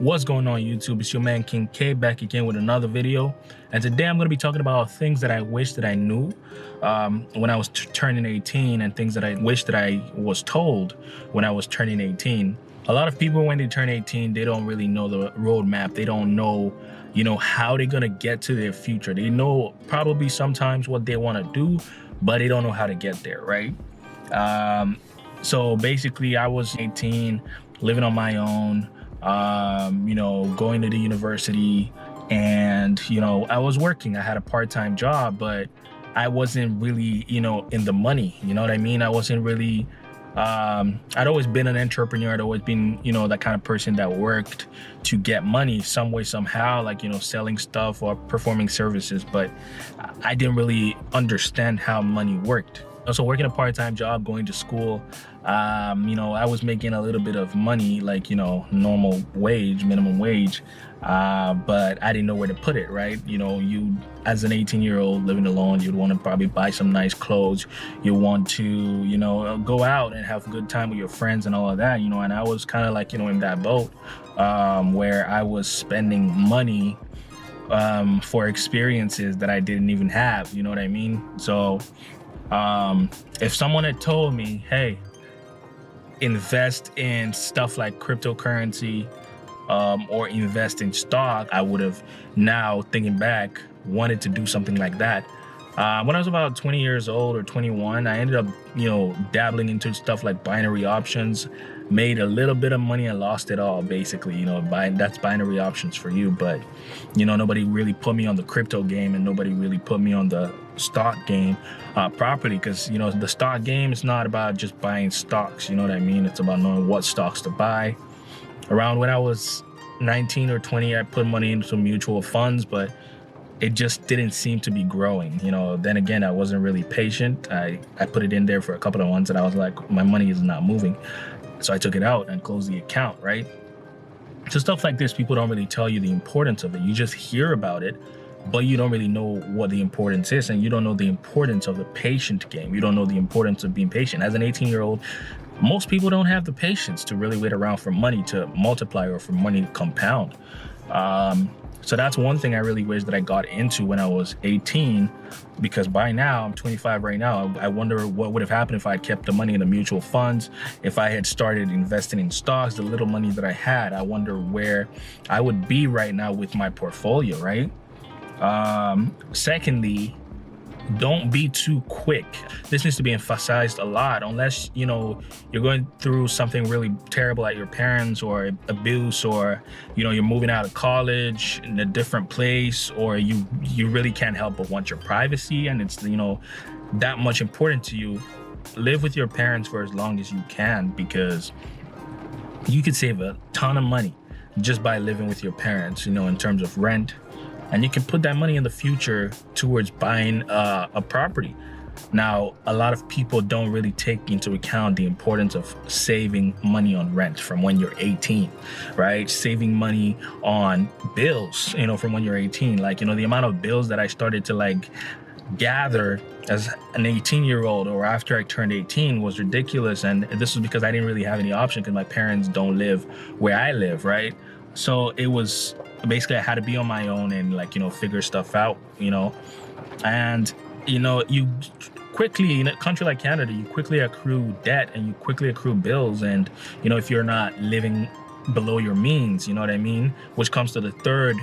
What's going on YouTube? It's your man King K back again with another video, and today I'm going to be talking about things that I wish that I knew when I was turning 18 and things that I wish that I was told when I was turning 18. A lot of people, when they turn 18, they don't really know the roadmap. They don't know, how they're going to get to their future. They know probably sometimes what they want to do, but they don't know how to get there, right? So basically I was 18, living on my own, going to the university, and I was working. I had a part-time job, but I wasn't really in the money, you know what I mean? I wasn't really I'd always been an entrepreneur. I'd always been that kind of person that worked to get money some way, somehow, like selling stuff or performing services, but I didn't really understand how money worked. Also working a part-time job, going to school, I was making a little bit of money, like normal wage, minimum wage, but I didn't know where to put it, right? You as an 18-year-old living alone, you'd want to probably buy some nice clothes. You want to go out and have a good time with your friends and all of that, and I was kind of like in that boat where I was spending money for experiences that I didn't even have, you know what I mean? So if someone had told me, hey, invest in stuff like cryptocurrency or invest in stock, I would have, now thinking back, wanted to do something like that. When I was about 20 years old or 21, I ended up dabbling into stuff like binary options, made a little bit of money and lost it all, basically. That's binary options for you. But nobody really put me on the crypto game, and nobody really put me on the stock game properly, because the stock game is not about just buying stocks, you know what I mean? It's about knowing what stocks to buy. Around when I was 19 or 20, I put money into mutual funds, but it just didn't seem to be growing. Then again, I wasn't really patient. I put it in there for a couple of months and I was like, my money is not moving. So I took it out and closed the account, right? So stuff like this, people don't really tell you the importance of it. You just hear about it, but you don't really know what the importance is, and you don't know the importance of the patient game. You don't know the importance of being patient. As an 18-year-old, most people don't have the patience to really wait around for money to multiply or for money to compound. So that's one thing I really wish that I got into when I was 18, because by now, I'm 25 right now. I wonder what would have happened if I had kept the money in the mutual funds, if I had started investing in stocks, the little money that I had. I wonder where I would be right now with my portfolio, right? Secondly, don't be too quick. This needs to be emphasized a lot, unless you're going through something really terrible at your parents, or abuse, or you're moving out of college in a different place, or you really can't help but want your privacy, and it's that much important to you. Live with your parents for as long as you can, because you could save a ton of money just by living with your parents, in terms of rent. And you can put that money in the future towards buying a property. Now, a lot of people don't really take into account the importance of saving money on rent from when you're 18, right? Saving money on bills, from when you're 18. Like, the amount of bills that I started to gather as an 18-year-old or after I turned 18 was ridiculous. And this was because I didn't really have any option, because my parents don't live where I live, right? So it was basically, I had to be on my own and figure stuff out, and you quickly, in a country like Canada, you quickly accrue debt and you quickly accrue bills. And if you're not living below your means, you know what I mean? Which comes to the third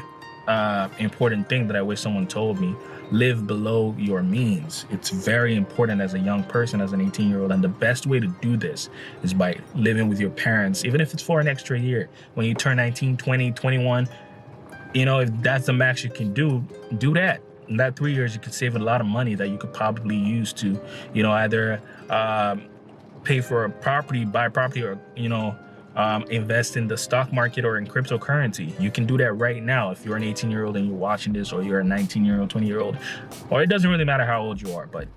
important thing that I wish someone told me: live below your means. It's very important as a young person, as an 18-year-old, and the best way to do this is by living with your parents, even if it's for an extra year. When you turn 19, 20, 21, if that's the max you can do that. In that 3 years, you could save a lot of money that you could probably use to, either pay for a property, buy property, or, invest in the stock market or in cryptocurrency. You can do that right now if you're an 18-year-old and you're watching this, or you're a 19-year-old, 20-year-old, or it doesn't really matter how old you are, but,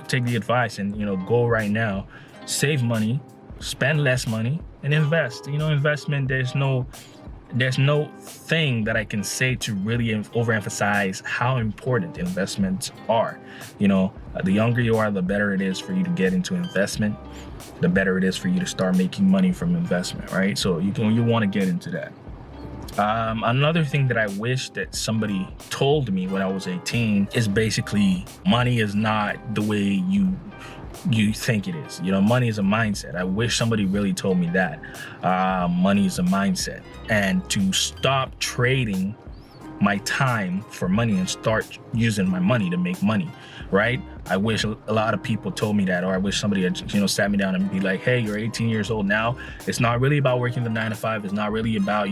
take the advice and, go right now, save money, spend less money, and invest. Investment, there's no thing that I can say to really overemphasize how important investments are. The younger you are, the better it is for you to get into investment, the better it is for you to start making money from investment, right? So you want to get into that. Another thing that I wish that somebody told me when I was 18 is basically money is not the way you think it is. You know, money is a mindset. I wish somebody really told me that. Money is a mindset, and to stop trading my time for money and start using my money to make money, right? I wish a lot of people told me that, or I wish somebody had, sat me down and be like, hey, you're 18 years old now. It's not really about working the 9 to 5. It's not really about,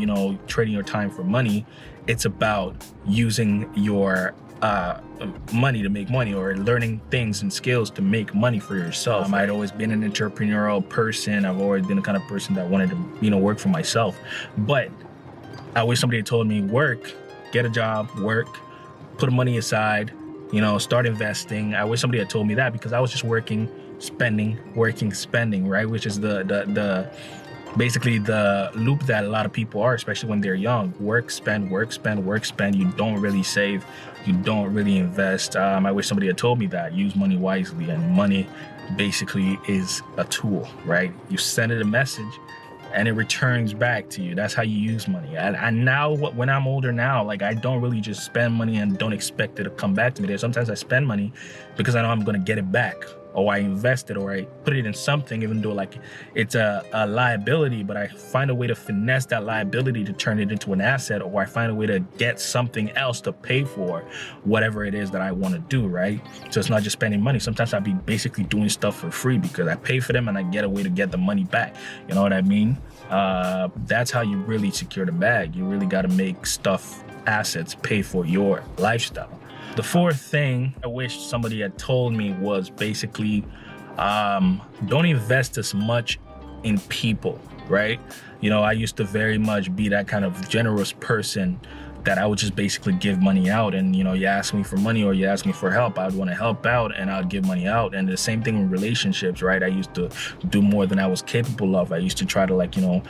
trading your time for money. It's about using your money to make money, or learning things and skills to make money for yourself. I'd always been an entrepreneurial person. I've always been the kind of person that wanted to, work for myself. But I wish somebody had told me, work, get a job, work, put money aside, start investing. I wish somebody had told me that, because I was just working, spending, right? Which is basically the loop that a lot of people are, especially when they're young. Work, spend, work, spend, work, spend. You don't really save. You don't really invest. I wish somebody had told me that. Use money wisely, and money basically is a tool, right? You send it a message and it returns back to you. That's how you use money. And now, when I'm older now, like, I don't really just spend money and don't expect it to come back to me. Sometimes I spend money because I know I'm gonna get it back, or I invest it, or I put it in something, even though like it's a liability, but I find a way to finesse that liability to turn it into an asset, or I find a way to get something else to pay for whatever it is that I want to do, right? So it's not just spending money. Sometimes I'll be basically doing stuff for free because I pay for them and I get a way to get the money back. You know what I mean? That's how you really secure the bag. You really got to make stuff, assets, pay for your lifestyle. The fourth thing I wish somebody had told me was basically, don't invest as much in people, right? I used to very much be that kind of generous person that I would just basically give money out, and you ask me for money or you ask me for help, I would want to help out and I'd give money out. And the same thing in relationships, right? I used to do more than I was capable of. I used to try to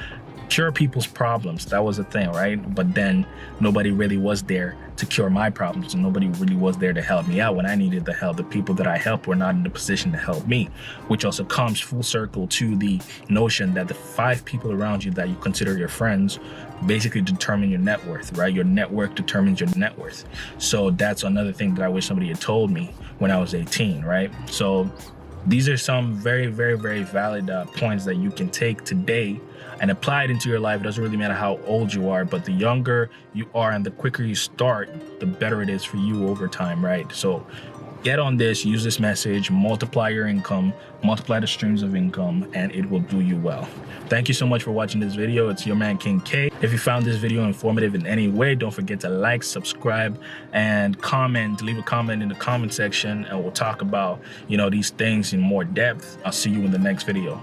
cure people's problems. That was a thing, right? But then nobody really was there to cure my problems, and nobody really was there to help me out when I needed the help. The people that I helped were not in the position to help me, which also comes full circle to the notion that the 5 people around you that you consider your friends basically determine your net worth, right? Your network determines your net worth. So that's another thing that I wish somebody had told me when I was 18, right? So these are some very, very, very valid points that you can take today and apply it into your life. It doesn't really matter how old you are, but the younger you are and the quicker you start, the better it is for you over time, right? So get on this, use this message, multiply your income, multiply the streams of income, and it will do you well. Thank you so much for watching this video. It's your man, King K. If you found this video informative in any way, don't forget to like, subscribe, and comment. Leave a comment in the comment section, and we'll talk about, these things in more depth. I'll see you in the next video.